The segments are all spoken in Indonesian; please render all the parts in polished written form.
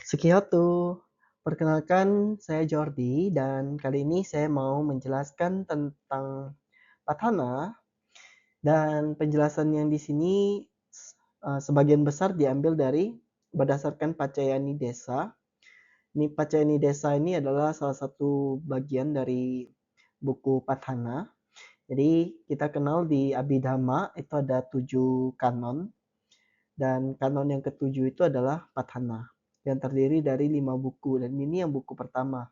Sukiyoto, perkenalkan saya Jordi dan kali ini saya mau menjelaskan tentang Padhana dan penjelasan yang di sini sebagian besar diambil dari berdasarkan Pacayani Desa. Ini Pacayani Desa ini adalah salah satu bagian dari buku Padhana. Jadi kita kenal di Abhidhamma itu ada 7 kanon dan kanon yang ketujuh itu adalah Padhana yang terdiri dari 5 buku dan ini yang buku pertama.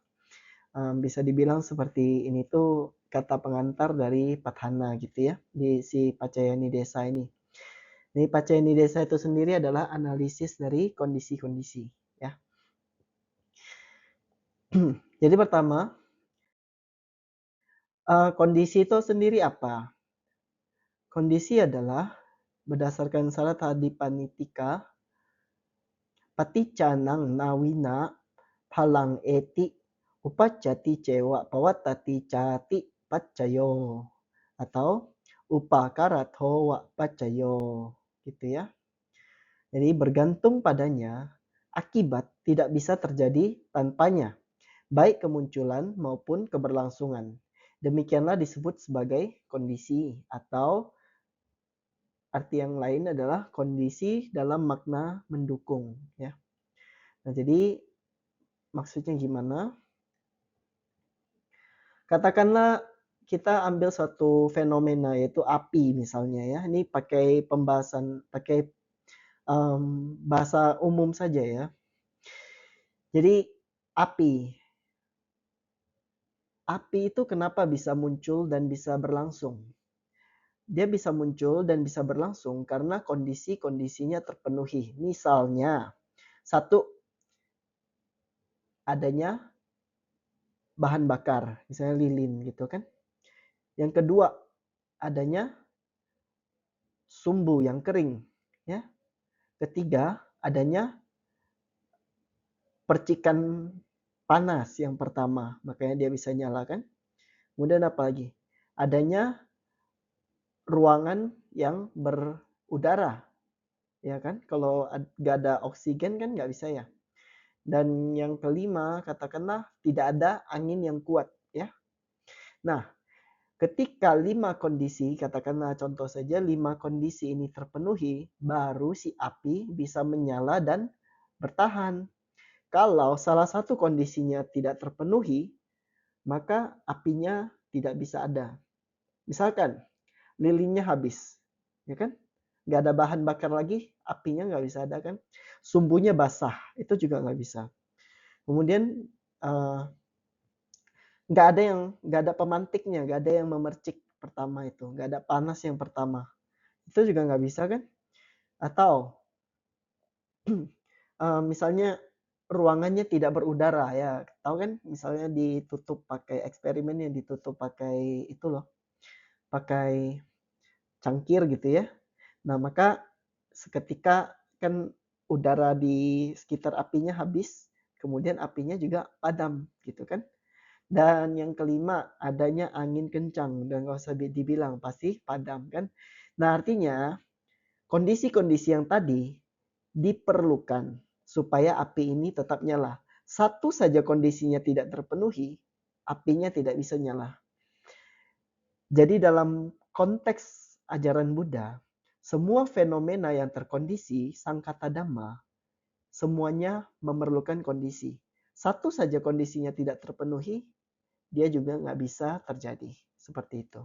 Bisa dibilang seperti ini tuh kata pengantar dari Padhana gitu ya di si Pacayani Desa ini. Ini Pacayani Desa itu sendiri adalah analisis dari kondisi-kondisi ya. Jadi pertama, kondisi itu sendiri apa? Kondisi adalah berdasarkan Sarat Hadipanitika, paticanang nawina palang eti upacati cewa pawatati cati pacayo atau upakarato wa pacayo gitu ya. Jadi bergantung padanya, akibat tidak bisa terjadi tanpanya, baik kemunculan maupun keberlangsungan. Demikianlah disebut sebagai kondisi atau arti yang lain adalah kondisi dalam makna mendukung ya. Nah, jadi maksudnya gimana? Katakanlah kita ambil suatu fenomena yaitu api misalnya ya. Ini pakai pembahasan pakai bahasa umum saja ya. Jadi api. Api itu kenapa bisa muncul dan bisa berlangsung? Dia bisa muncul dan bisa berlangsung karena kondisi-kondisinya terpenuhi. Misalnya, satu, adanya bahan bakar, misalnya lilin gitu kan. Yang kedua, adanya sumbu yang kering, ya. Ketiga, adanya percikan panas yang pertama, makanya dia bisa nyala kan. Kemudian apa lagi? Adanya ruangan yang berudara, ya kan? Kalau nggak ada oksigen kan nggak bisa ya. Dan yang kelima, katakanlah tidak ada angin yang kuat, ya. Nah, ketika 5 kondisi, katakanlah contoh saja 5 kondisi ini terpenuhi, baru si api bisa menyala dan bertahan. Kalau salah satu kondisinya tidak terpenuhi, maka apinya tidak bisa ada. Misalkan lilinnya habis, ya kan? Nggak ada bahan bakar lagi, apinya nggak bisa ada kan? Sumbunya basah, itu juga nggak bisa. Kemudian nggak ada pemantiknya, nggak ada yang memercik pertama itu, nggak ada panas yang pertama, itu juga nggak bisa kan? Atau misalnya ruangannya tidak berudara ya, tahu kan? Misalnya ditutup pakai eksperimen yang ditutup pakai itu loh, pakai cangkir gitu ya. Nah maka seketika kan udara di sekitar apinya habis, kemudian apinya juga padam gitu kan. Dan yang kelima, adanya angin kencang dan nggak usah dibilang pasti padam kan. Nah artinya kondisi-kondisi yang tadi diperlukan supaya api ini tetap nyala. Satu saja kondisinya tidak terpenuhi, apinya tidak bisa nyala. Jadi dalam konteks ajaran Buddha, semua fenomena yang terkondisi, sangkata dhamma, semuanya memerlukan kondisi. Satu saja kondisinya tidak terpenuhi, dia juga nggak bisa terjadi. Seperti itu.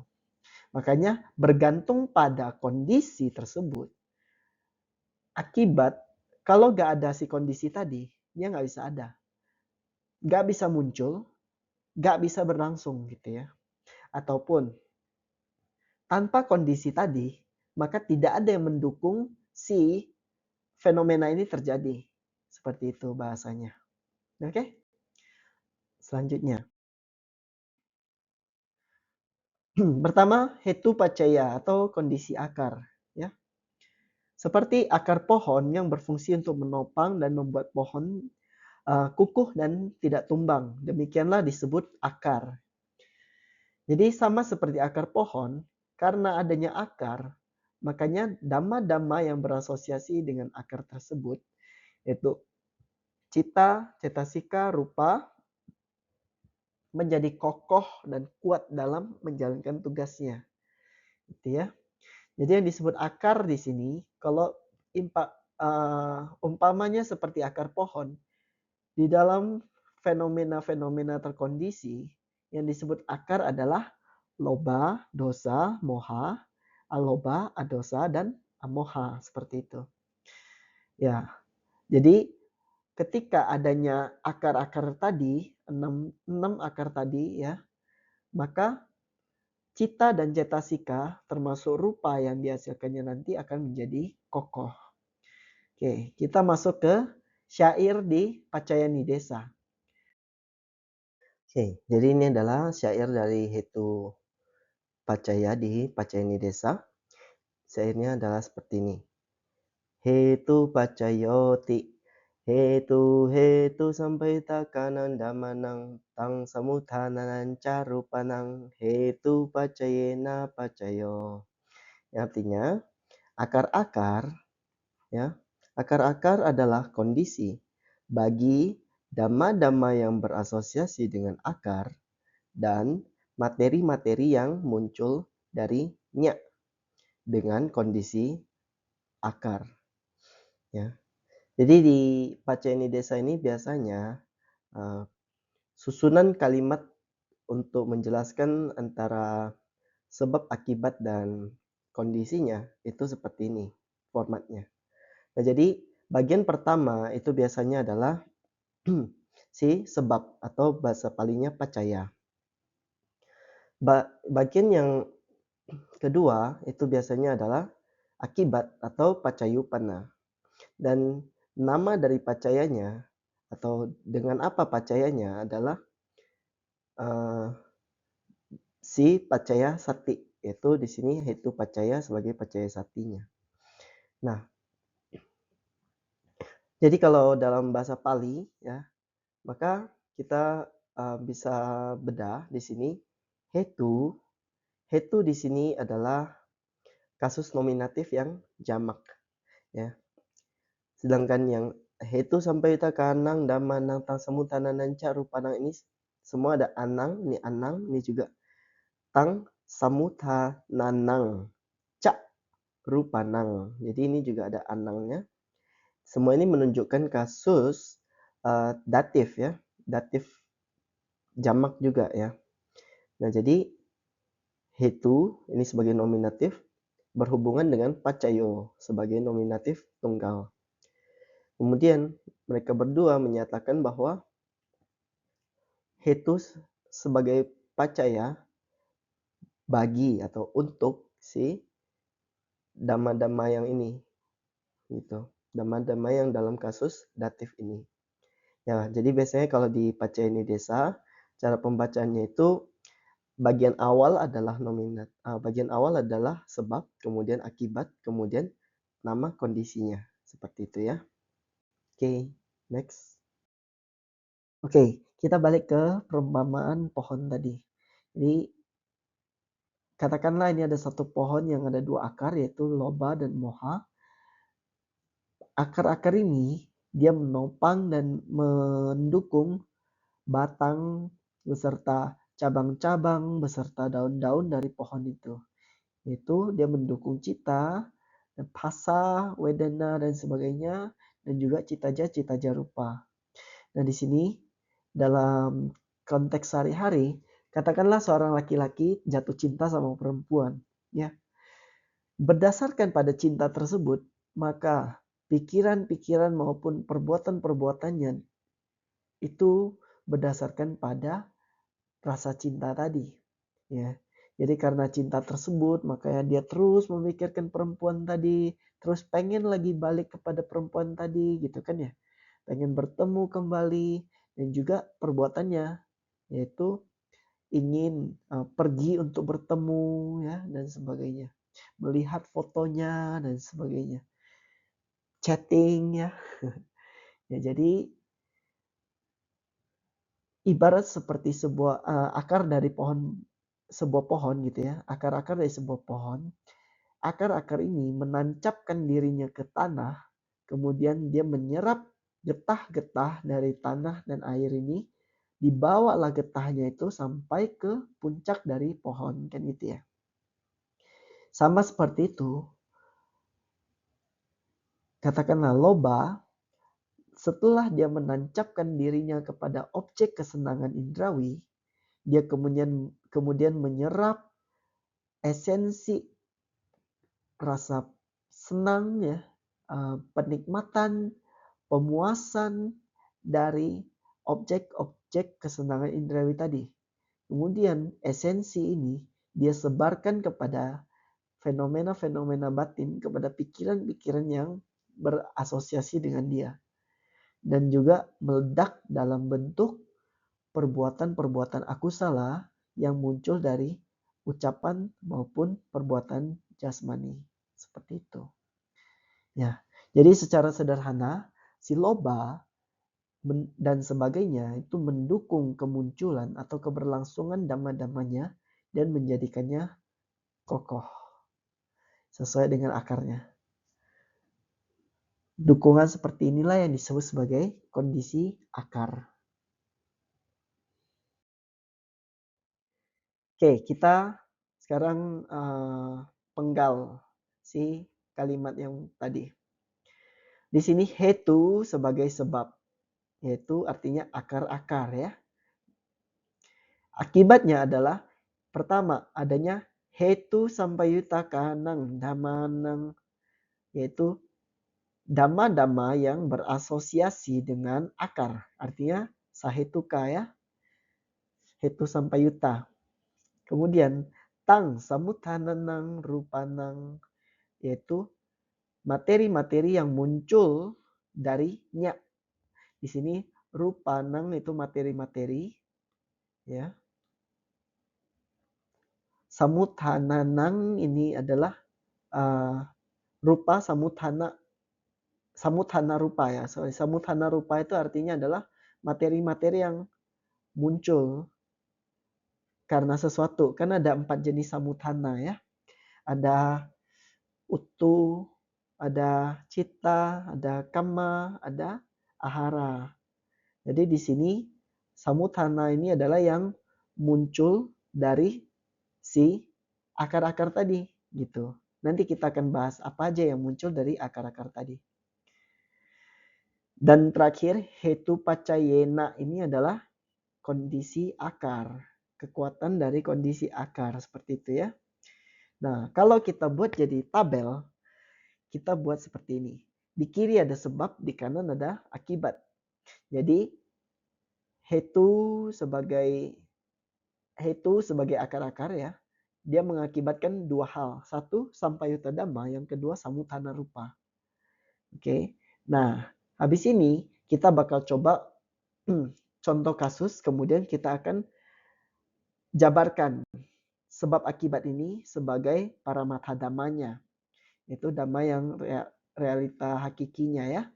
Makanya bergantung pada kondisi tersebut, akibat kalau nggak ada si kondisi tadi, dia nggak bisa ada. Nggak bisa muncul, nggak bisa berlangsung gitu ya. Ataupun tanpa kondisi tadi, maka tidak ada yang mendukung si fenomena ini terjadi. Seperti itu bahasanya. Oke? Selanjutnya. Pertama, hetu pacaya atau kondisi akar. Ya. Seperti akar pohon yang berfungsi untuk menopang dan membuat pohon kukuh dan tidak tumbang. Demikianlah disebut akar. Jadi sama seperti akar pohon, karena adanya akar, makanya dhamma-dhamma yang berasosiasi dengan akar tersebut, yaitu cita, cetasika, rupa menjadi kokoh dan kuat dalam menjalankan tugasnya, gitu ya. Jadi yang disebut akar di sini, kalau umpamanya seperti akar pohon, di dalam fenomena-fenomena terkondisi, yang disebut akar adalah loba, dosa, moha, aloba, adosa, dan amoha, seperti itu. Ya, jadi ketika adanya akar-akar tadi, enam akar tadi ya, maka cita dan cetasika termasuk rupa yang dihasilkannya nanti akan menjadi kokoh. Oke, kita masuk ke syair di Pacayani Desa. Oke, jadi ini adalah syair dari Hetu Pacaya di Pacayani Desa. Syairnya adalah seperti ini. Hetu pacayoti, hetu hetu sampai takanan damanang, tang samuthanan carupanang, hetu pacayena pacayo. Ya, artinya akar-akar ya. Akar-akar adalah kondisi bagi dhamma-dhamma yang berasosiasi dengan akar dan materi-materi yang muncul darinya dengan kondisi akar ya. Jadi di Pacayani Desa ini biasanya susunan kalimat untuk menjelaskan antara sebab akibat dan kondisinya itu seperti ini formatnya. Nah, jadi bagian pertama itu biasanya adalah si sebab atau bahasa palingnya pacaya. Bagian yang kedua itu biasanya adalah akibat atau pacayupana. Dan nama dari pacayanya atau dengan apa pacayanya adalah uh, si pacaya sati. Yaitu di sini itu pacaya sebagai pacaya satinya. Nah, jadi kalau dalam bahasa Pali ya, maka kita bisa bedah di sini hetu. Hetu di sini adalah kasus nominatif yang jamak ya. Sedangkan yang hetu sampai takanang damanang tang samutananan ca rupanang ini semua ada anang, ini juga tang samutananang ca rupanang. Jadi ini juga ada anangnya. Semua ini menunjukkan kasus datif ya, datif jamak juga ya. Nah, jadi hetu ini sebagai nominatif berhubungan dengan pacayo sebagai nominatif tunggal. Kemudian mereka berdua menyatakan bahwa hetu sebagai pacaya bagi atau untuk si dhamma-dhamma yang ini gitu. Dhamma-dhamma yang dalam kasus datif ini. Ya, jadi biasanya kalau di Pacayani Desa, cara pembacaannya itu bagian awal adalah bagian awal adalah sebab, kemudian akibat, kemudian nama kondisinya. Seperti itu ya. Oke, next. Oke, kita balik ke perumpamaan pohon tadi. Jadi katakanlah ini ada satu pohon yang ada dua akar yaitu loba dan moha. Akar-akar ini dia menopang dan mendukung batang beserta cabang-cabang beserta daun-daun dari pohon itu. Itu dia mendukung cita, phasa, wedana dan sebagainya dan juga cita rupa. Nah, di sini dalam konteks sehari-hari, katakanlah seorang laki-laki jatuh cinta sama perempuan, ya. Berdasarkan pada cinta tersebut, maka pikiran-pikiran maupun perbuatan-perbuatannya itu berdasarkan pada rasa cinta tadi, ya. Jadi karena cinta tersebut, makanya dia terus memikirkan perempuan tadi, terus pengen lagi balik kepada perempuan tadi, gitu kan ya. Pengen bertemu kembali dan juga perbuatannya yaitu ingin pergi untuk bertemu ya dan sebagainya. Melihat fotonya dan sebagainya. Chatting ya. Ya jadi ibarat seperti sebuah akar dari sebuah pohon gitu ya. Akar-akar dari sebuah pohon. Akar-akar ini menancapkan dirinya ke tanah, kemudian dia menyerap getah-getah dari tanah dan air ini, dibawalah getahnya itu sampai ke puncak dari pohon, kan gitu ya. Sama seperti itu, katakanlah lobah, setelah dia menancapkan dirinya kepada objek kesenangan indrawi, dia kemudian menyerap esensi rasa senang ya, penikmatan, pemuasan dari objek-objek kesenangan indrawi tadi. Kemudian esensi ini dia sebarkan kepada fenomena-fenomena batin, kepada pikiran-pikiran yang berasosiasi dengan dia. Dan juga meledak dalam bentuk perbuatan-perbuatan akusala yang muncul dari ucapan maupun perbuatan jasmani. Seperti itu. Ya, jadi secara sederhana, si loba dan sebagainya itu mendukung kemunculan atau keberlangsungan dhamma-dhammanya dan menjadikannya kokoh sesuai dengan akarnya. Dukungan seperti inilah yang disebut sebagai kondisi akar. Oke, kita sekarang penggal si kalimat yang tadi. Di sini hetu sebagai sebab, yaitu artinya akar-akar ya. Akibatnya adalah pertama adanya hetu sampayuta kanang damanang, yaitu dhamma-dhamma yang berasosiasi dengan akar. Artinya sahetuka ya, hetu sampayuta. Kemudian tang samuthananang rupanang, yaitu materi-materi yang muncul darinya. Di sini rupanang itu materi-materi ya. Samuthananang ini adalah rupa samuthana rupa ya. Samuthana rupa itu artinya adalah materi-materi yang muncul karena sesuatu. Kan ada 4 jenis samuthana ya. Ada utu, ada cita, ada kamma, ada ahara. Jadi di sini samuthana ini adalah yang muncul dari si akar-akar tadi gitu. Nanti kita akan bahas apa aja yang muncul dari akar-akar tadi. Dan terakhir, hetu pacayena ini adalah kondisi akar. Kekuatan dari kondisi akar. Seperti itu ya. Nah, kalau kita buat jadi tabel, kita buat seperti ini. Di kiri ada sebab, di kanan ada akibat. Jadi, hetu sebagai akar-akar ya, dia mengakibatkan dua hal. Satu, sampayuta dhamma. Yang kedua, samuthana rupa. Oke. Nah, habis ini kita bakal coba contoh kasus, kemudian kita akan jabarkan sebab akibat ini sebagai paramatha dhammanya. Itu dhamma yang realita hakikinya ya.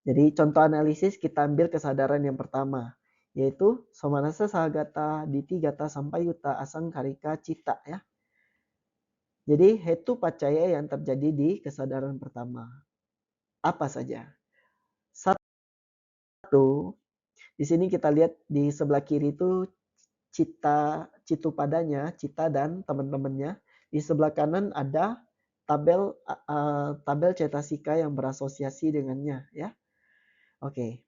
Jadi contoh analisis kita ambil kesadaran yang pertama, yaitu somanasa sahagata, ditigata, sampayuta, asangkarika, cita ya. Jadi hetu pacaya yang terjadi di kesadaran pertama. Apa saja? Satu, di sini kita lihat di sebelah kiri itu citu padanya, cita dan teman-temannya. Di sebelah kanan ada tabel cetasika yang berasosiasi dengannya ya. Oke.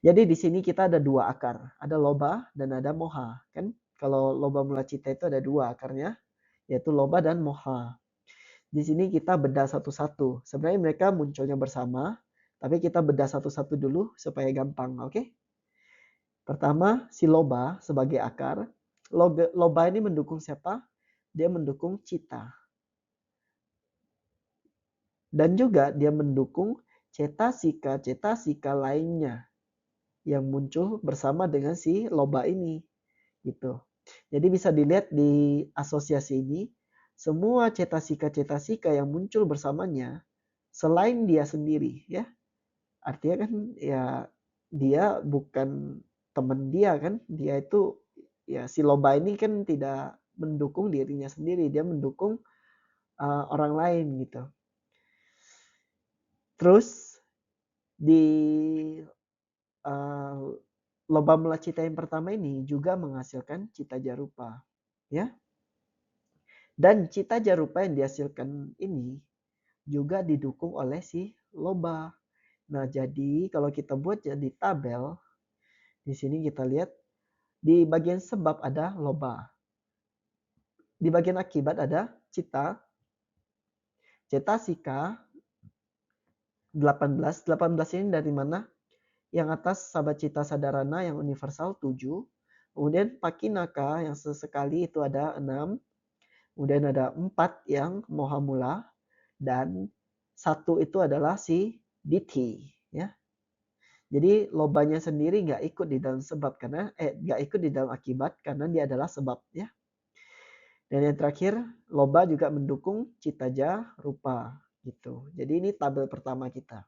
Jadi di sini kita ada dua akar, ada loba dan ada moha, kan? Kalau loba mula cita itu ada dua akarnya, yaitu loba dan moha. Di sini kita bedah satu-satu. Sebenarnya mereka munculnya bersama, tapi kita bedah satu-satu dulu supaya gampang, oke? Pertama, si loba sebagai akar. Loba ini mendukung siapa? Dia mendukung cita. Dan juga dia mendukung cetasika lainnya yang muncul bersama dengan si loba ini. Gitu. Jadi bisa dilihat di asosiasi ini, semua cetasika yang muncul bersamanya selain dia sendiri ya. Artinya kan ya dia bukan teman dia kan, dia itu ya si loba ini kan tidak mendukung dirinya sendiri, dia mendukung orang lain gitu. Terus di uh, lomba mula cita yang pertama ini juga menghasilkan cita jarupa, ya. Dan cita jarupa yang dihasilkan ini juga didukung oleh si lomba. Nah, jadi kalau kita buat jadi tabel, di sini kita lihat di bagian sebab ada lomba. Di bagian akibat ada cita, cetasika 18. 18 ini dari mana? Yang atas sahabat cita sadarana yang universal 7. Kemudian pakinaka yang sesekali itu ada 6. Kemudian ada 4 yang moha mula. Dan 1 itu adalah si dithi. Ya. Jadi lobanya sendiri nggak ikut di dalam sebab karena nggak ikut di dalam akibat karena dia adalah sebab ya. Dan yang terakhir loba juga mendukung citaja rupa gitu. Jadi ini tabel pertama kita.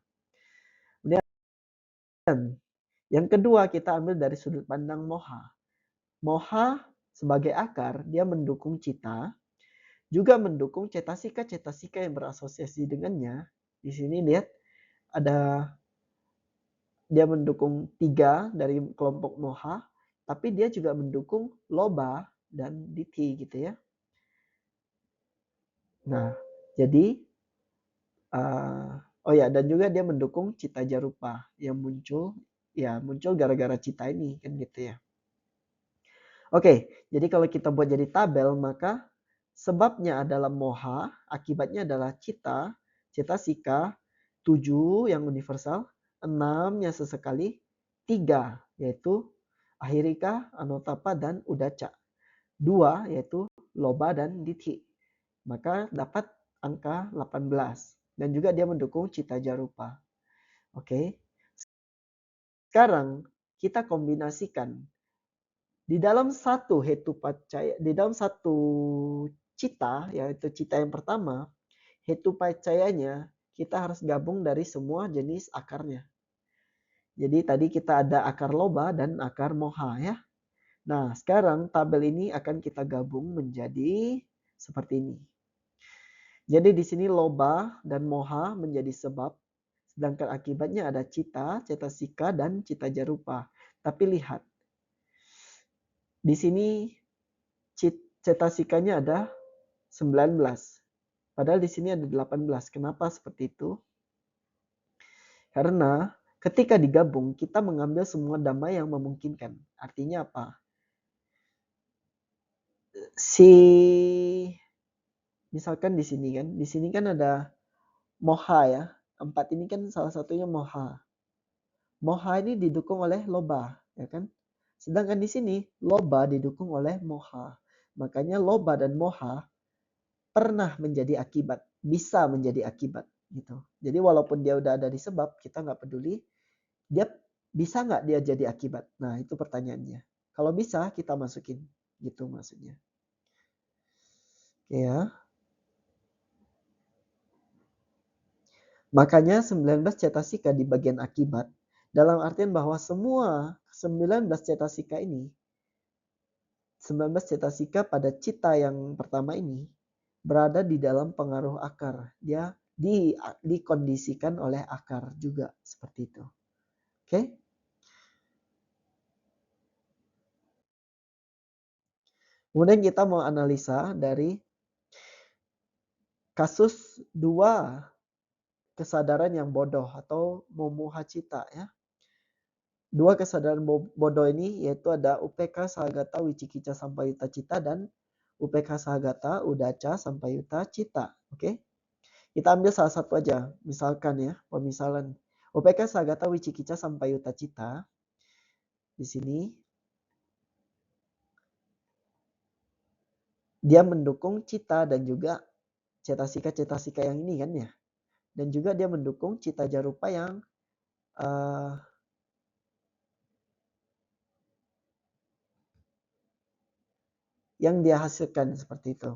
Kemudian yang kedua kita ambil dari sudut pandang moha. Moha sebagai akar dia mendukung cita, juga mendukung cetasika-cetasika yang berasosiasi dengannya. Di sini lihat ada dia mendukung 3 dari kelompok moha, tapi dia juga mendukung loba dan dithi gitu ya. Nah, jadi oh ya, dan juga dia mendukung cita jarupa yang muncul gara-gara cita ini kan gitu ya. Oke, jadi kalau kita buat jadi tabel maka sebabnya adalah moha, akibatnya adalah cita, cetasika, 7 yang universal, 6 yang sesekali, 3 yaitu ahirika, anotapa, dan udaca. 2 yaitu loba dan dithi. Maka dapat angka 18. Dan juga dia mendukung cita jarupa. Oke. Sekarang kita kombinasikan di dalam satu hetupacaya, di dalam satu cita, yaitu cita yang pertama, hetupacayanya kita harus gabung dari semua jenis akarnya. Jadi tadi kita ada akar loba dan akar moha ya. Nah, sekarang tabel ini akan kita gabung menjadi seperti ini. Jadi di sini loba dan moha menjadi sebab, sedangkan akibatnya ada cita, cetasika, dan cita jarupa. Tapi lihat, di sini cetasikanya ada 19. Padahal di sini ada 18. Kenapa seperti itu? Karena ketika digabung, kita mengambil semua dhamma yang memungkinkan. Artinya apa? Misalkan di sini kan ada moha ya. 4 ini kan salah satunya moha. Moha ini didukung oleh loba, ya kan? Sedangkan di sini loba didukung oleh moha. Makanya loba dan moha pernah menjadi akibat, bisa menjadi akibat gitu. Jadi walaupun dia udah ada di sebab, kita nggak peduli, dia bisa nggak dia jadi akibat? Nah itu pertanyaannya. Kalau bisa kita masukin, gitu maksudnya. Oke ya. Makanya 19 cetasika di bagian akibat, dalam artian bahwa semua 19 cetasika ini, 19 cetasika pada cita yang pertama ini, berada di dalam pengaruh akar. Dia dikondisikan oleh akar juga, seperti itu. Oke? Kemudian kita mau analisa dari kasus 2 kesadaran yang bodoh atau momoha cita ya. 2 kesadaran bodoh ini yaitu ada UPK Sahagata Wicikica Sampayuta Cita dan UPK Sahagata Udaca Sampayuta Cita. Oke. Kita ambil salah satu aja. Misalkan ya, pemisalan. UPK Sahagata Wicikica Sampayuta Cita. Di sini dia mendukung cita dan juga cetasika-cetasika yang ini kan ya. Dan juga dia mendukung cita jarupa yang dia hasilkan seperti itu.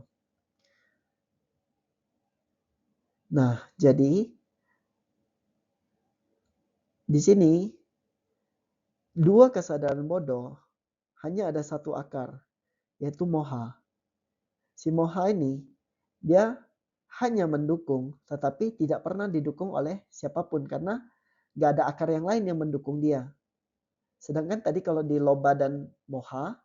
Nah, jadi di sini 2 kesadaran bodoh hanya ada satu akar, yaitu moha. Si moha ini dia hanya mendukung, tetapi tidak pernah didukung oleh siapapun karena nggak ada akar yang lain yang mendukung dia. Sedangkan tadi kalau di loba dan moha,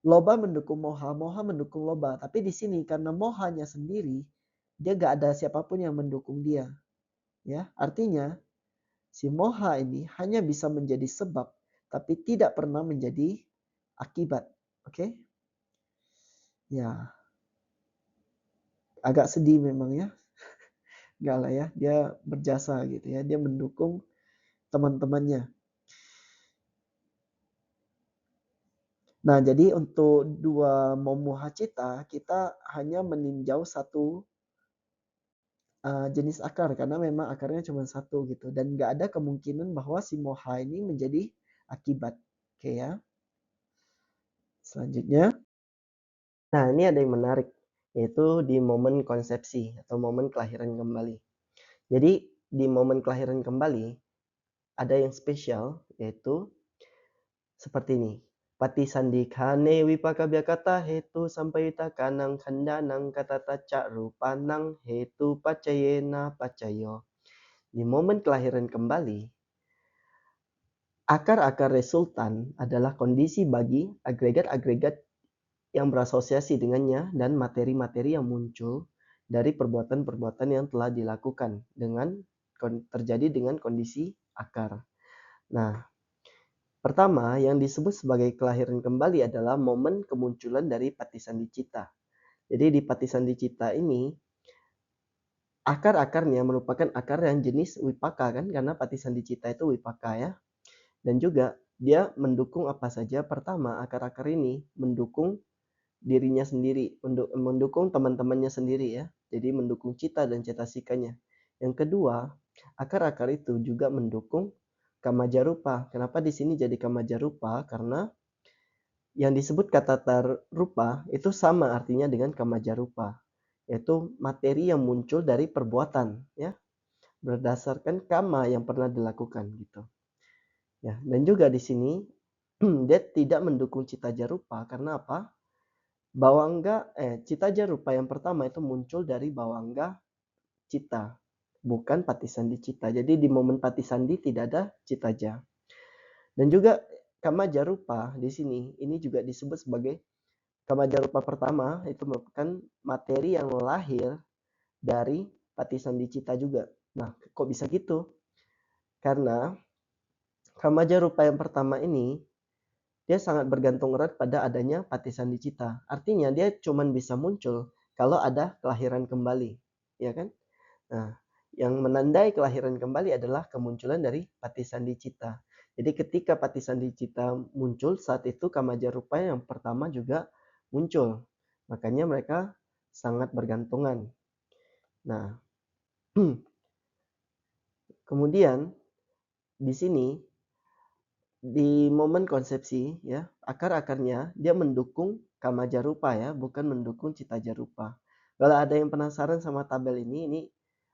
loba mendukung moha, moha mendukung loba. Tapi di sini karena mohanya sendiri, dia nggak ada siapapun yang mendukung dia. Ya, artinya si moha ini hanya bisa menjadi sebab, tapi tidak pernah menjadi akibat. Oke? Ya, agak sedih memang ya. Enggak lah ya, dia berjasa gitu ya. Dia mendukung teman-temannya. Nah, jadi untuk dua momuha cita, kita hanya meninjau satu jenis akar karena memang akarnya cuma satu gitu dan nggak ada kemungkinan bahwa si moha ini menjadi akibat. Oke ya. Selanjutnya, nah ini ada yang menarik yaitu di momen konsepsi atau momen kelahiran kembali. Jadi di momen kelahiran kembali ada yang spesial yaitu seperti ini. Pati sandikane wipakabyakata hetu sampayuta kanang kandanang kata taca rupanang hetu pacayena pacayo. Di momen kelahiran kembali, akar-akar resultan adalah kondisi bagi agregat-agregat yang berasosiasi dengannya dan materi-materi yang muncul dari perbuatan-perbuatan yang telah dilakukan terjadi dengan kondisi akar. Nah, pertama yang disebut sebagai kelahiran kembali adalah momen kemunculan dari Patisandi Citta. Jadi di Patisandi Citta ini akar-akarnya merupakan akar yang jenis wipaka kan karena Patisandi Citta itu wipaka ya. Dan juga dia mendukung apa saja. Pertama, akar-akar ini mendukung dirinya sendiri, mendukung teman-temannya sendiri ya. Jadi mendukung cita dan cetasikanya. Yang kedua, akar-akar itu juga mendukung kamajarupa. Kenapa di sini jadi kamajarupa? Karena yang disebut kata tarupa itu sama artinya dengan kamajarupa, yaitu materi yang muncul dari perbuatan ya, berdasarkan kama yang pernah dilakukan gitu. Ya, dan juga di sini dia tidak mendukung cita jarupa karena apa? Cita jarupa yang pertama itu muncul dari bawangga cita, bukan patisandi cita. Jadi di momen patisandi tidak ada citaja. Dan juga kama jarupa di sini ini juga disebut sebagai kama jarupa pertama itu merupakan materi yang lahir dari patisandi cita juga. Nah, kok bisa gitu? Karena kama jarupa yang pertama ini dia sangat bergantung erat pada adanya patisandi cita. Artinya dia cuma bisa muncul kalau ada kelahiran kembali, ya kan? Nah, yang menandai kelahiran kembali adalah kemunculan dari patisandi cita. Jadi ketika patisandi cita muncul, saat itu kamajarupa yang pertama juga muncul. Makanya mereka sangat bergantungan. Nah, kemudian di sini di momen konsepsi ya akar-akarnya dia mendukung kama jarupa ya bukan mendukung cita jarupa. Kalau ada yang penasaran sama tabel ini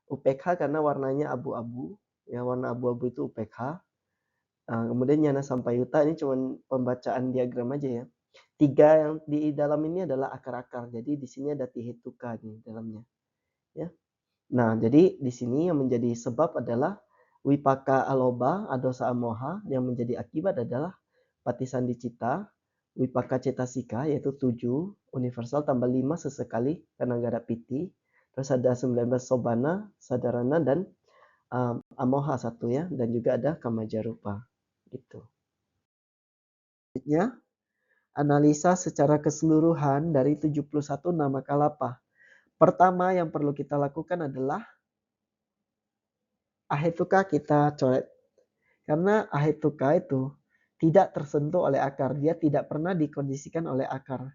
UPK karena warnanya abu-abu ya warna abu-abu itu UPK. Kemudian Nyana Sampayuta ini cuma pembacaan diagram aja ya. 3 yang di dalam ini adalah akar-akar. Jadi di sini ada tihituka di dalamnya ya. Nah, jadi di sini yang menjadi sebab adalah wipaka aloba adosa amoha, yang menjadi akibat adalah patisandi cita, wipaka cetasika yaitu 7 universal tambah 5 sesekali kanagara piti, terus ada 19 sobana, sadarana dan amoha 1 ya dan juga ada kamajarupa gitu. Selanjutnya analisa secara keseluruhan dari 71 nama kalapa. Pertama yang perlu kita lakukan adalah ahetuka kita coret. Karena ahetuka itu tidak tersentuh oleh akar. Dia tidak pernah dikondisikan oleh akar.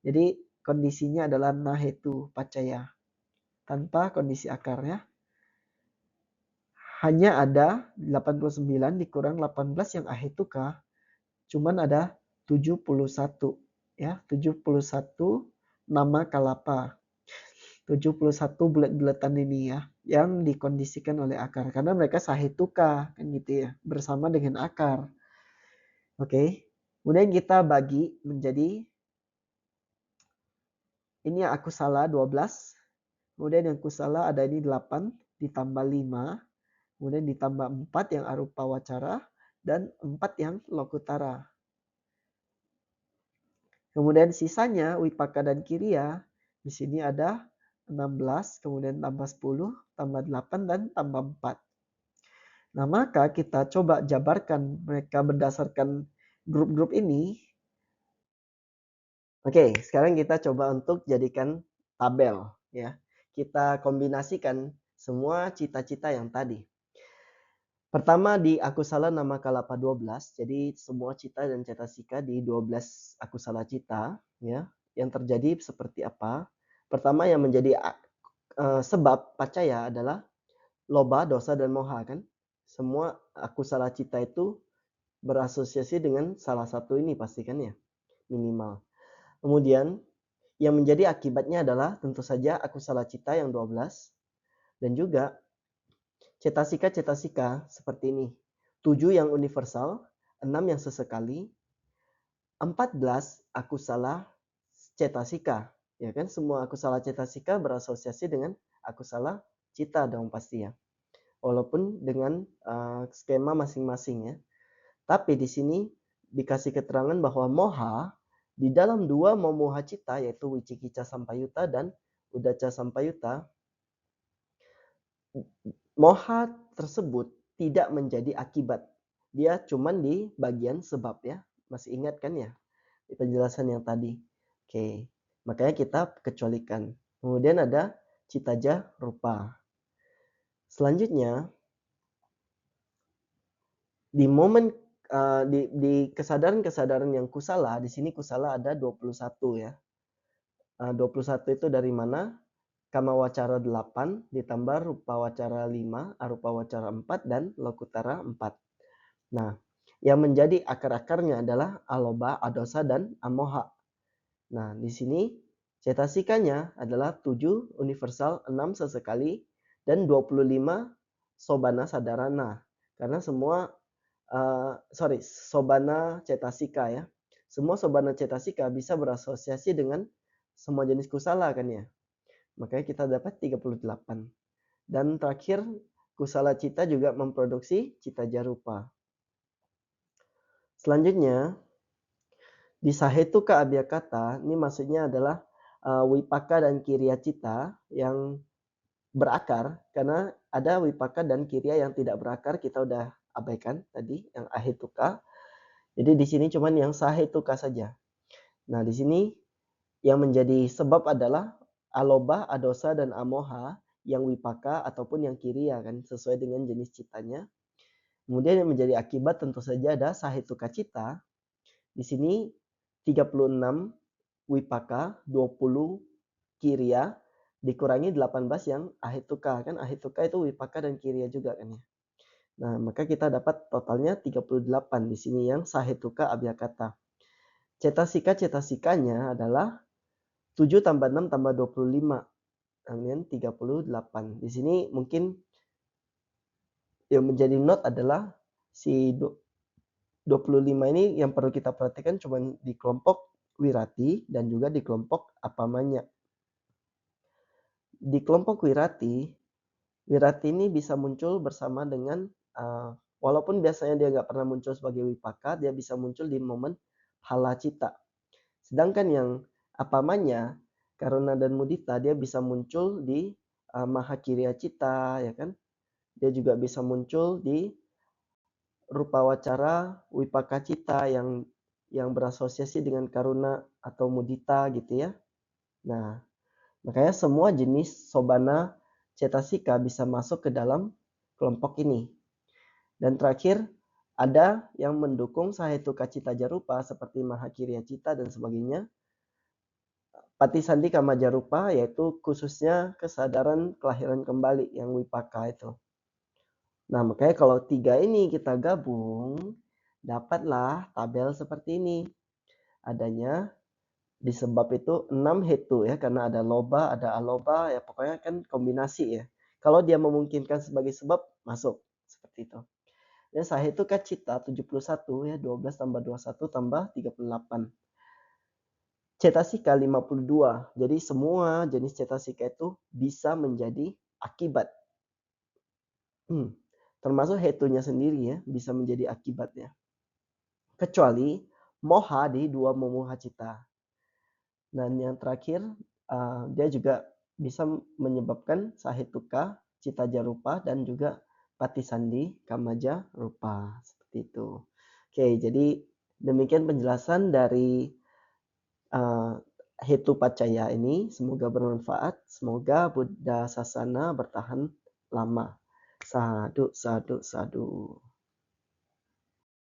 Jadi kondisinya adalah nahetu pacaya. Tanpa kondisi akar ya. Hanya ada 89 dikurang 18 yang ahetuka. Cuman ada 71 ya, 71 nama kalapa. 71 bulat-bulatan ini ya yang dikondisikan oleh akar karena mereka sahetuka kan gitu ya bersama dengan akar. Oke. Kemudian kita bagi menjadi ini yang aku salah 12 Kemudian yang kusala ada ini 8 ditambah 5, kemudian ditambah 4 yang arupa wacara, dan 4 yang lokutara. Kemudian sisanya wipaka dan kiriya, di sini ada 16, kemudian tambah 10, tambah 8, dan tambah 4. Nah, maka kita coba jabarkan mereka berdasarkan grup-grup ini. Oke, sekarang kita coba untuk jadikan tabel ya. Kita kombinasikan semua cita-cita yang tadi. Pertama di Akusala nama Kalapa 12, jadi semua cita dan cetasika di 12 Akusala cita ya. Yang terjadi seperti apa? Pertama yang menjadi sebab pacaya adalah loba, dosa, dan moha kan. Semua Akusala cita itu berasosiasi dengan salah satu ini pastikan ya, minimal. Kemudian yang menjadi akibatnya adalah tentu saja akusala cita yang 12 dan juga cetasika-cetasika seperti ini. 7 yang universal, 6 yang sesekali, 14 akusala cetasika. Ya kan semua akusala cetasika berasosiasi dengan akusala cita dong pasti ya. Walaupun dengan skema masing-masing ya. Tapi di sini dikasih keterangan bahwa moha di dalam dua momoha cita yaitu wicikica sampayuta dan udaca sampayuta, moha tersebut tidak menjadi akibat. Dia cuman di bagian sebab ya. Masih ingat kan ya penjelasan yang tadi? Oke, makanya kita kecualikan. Kemudian ada citaja rupa. Selanjutnya di momen di kesadaran-kesadaran yang kusala, di sini kusala ada 21 ya. 21 itu dari mana? Kama wacara 8 ditambah rupa wacara 5, arupa wacara 4, dan lokutara 4. Nah, yang menjadi akar-akarnya adalah aloba, adosa, dan amoha. Nah, di sini cetasikanya adalah 7 universal, 6 sesekali, dan 25 sobana sadarana. Karena semua sobana cetasika ya. Semua sobana cetasika bisa berasosiasi dengan semua jenis kusala kan ya. Makanya kita dapat 38. Dan terakhir kusala cita juga memproduksi cita jarupa. Selanjutnya di sahetuka abhyakata ini maksudnya adalah wipaka dan kiriya cita yang berakar, karena ada wipaka dan kiriya yang tidak berakar kita udah abaikan tadi yang ahetuka. Jadi di sini cuman yang sahetuka saja. Nah, di sini yang menjadi sebab adalah aloba, adosa, dan amoha yang wipaka ataupun yang kiriya kan sesuai dengan jenis citanya. Kemudian yang menjadi akibat tentu saja ada sahetuka cita. Di sini 36 wipaka, 20 kiriya, dikurangi 18 yang ahetuka kan. Ahetuka itu wipaka dan kiriya juga kan ya. Nah, maka kita dapat totalnya 38 di sini yang sahetuka abhyakata. Cetasika-cetasikanya adalah 7 tambah 6 tambah 25. Kemudian 38. Di sini mungkin yang menjadi note adalah si 25 ini yang perlu kita perhatikan cuma di kelompok wirati dan juga di kelompok apamanya. Di kelompok wirati, wirati ini bisa muncul bersama dengan walaupun biasanya dia nggak pernah muncul sebagai wipaka, dia bisa muncul di momen hala cita. Sedangkan yang apamanya, karuna dan mudita, dia bisa muncul di mahakirya cita, ya kan? Dia juga bisa muncul di rupa wacara wipaka cita yang berasosiasi dengan karuna atau mudita gitu ya. Nah, makanya semua jenis sobana cetasika bisa masuk ke dalam kelompok ini. Dan terakhir, ada yang mendukung sahetuka cita jarupa seperti mahakirya cita dan sebagainya. Patisandi kama jarupa yaitu khususnya kesadaran kelahiran kembali yang wipaka itu. Nah, makanya kalau 3 ini kita gabung, dapatlah tabel seperti ini. Adanya di sebab itu 6 hetu ya, karena ada loba, ada aloba, ya pokoknya kan kombinasi ya. Kalau dia memungkinkan sebagai sebab, masuk. Seperti itu. Dan sahetu kacita 71 ya, 12 tambah 21 tambah 38. cetasika 52. Jadi semua jenis cetasika itu bisa menjadi akibat. Hmm, termasuk hetunya sendiri ya, bisa menjadi akibatnya. Kecuali moha di dua momoha cita. Dan yang terakhir, dia juga bisa menyebabkan sahetuka, cita jarupa, dan juga patisandi, kamaja rupa. Seperti itu. Oke, jadi demikian penjelasan dari uh, hetu pacaya ini. Semoga bermanfaat. Semoga Buddha Sasana bertahan lama. Sadu, sadu, sadu.